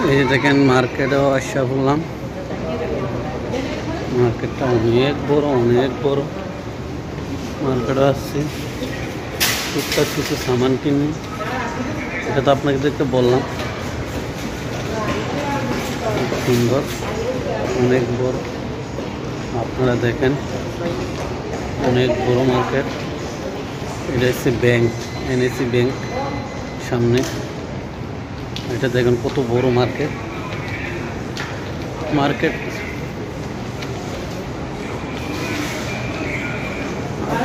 এই দেখেন মার্কেটেও আসা বললাম, মার্কেটটা অনেক বড় মার্কেটে আসছি টুকটাক কিছু সামান কিনি। এটা তো আপনাকে দেখতে বললাম, খুব সুন্দর, অনেক বড়। আপনারা দেখেন অনেক বড় মার্কেট। এটা হচ্ছে ব্যাংক, এনএসি ব্যাংক সামনে। এটা দেখেন কত বড় মার্কেট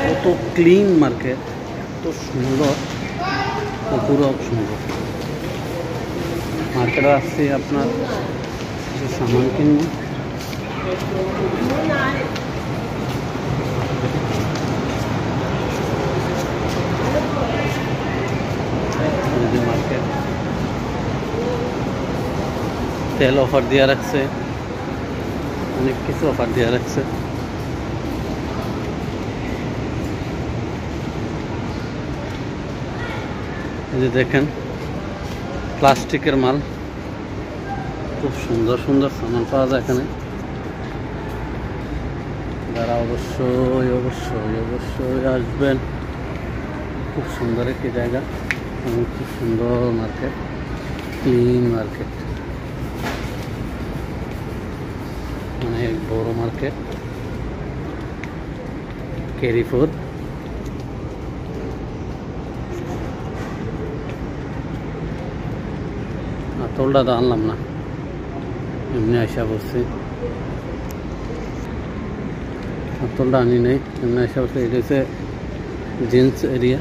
কত ক্লিন মার্কেট, কত সুন্দর, অপূরব সুন্দর। মার্কেটে আসছি আপনার কিছু সামান কিনব। মার্কেট তেল অফার দিয়ে রাখছে, অনেক কিছু অফার দিয়ে রাখছে। এই যে দেখেন প্লাস্টিকের মাল, খুব সুন্দর সামান পাওয়া যায় এখানে। যারা অবশ্যই আসবেন, খুব সুন্দর একটি জায়গা এবং খুব সুন্দর মার্কেট, ক্লিন মার্কেট, অনেক বড় মার্কেট। ক্যারিফোর আতলটা তো আনলাম না, এমনি আইসা বলছি, আতলটা আনি নেই, এমনি আইসা বলছি। এটা হচ্ছে জিন্স এরিয়া।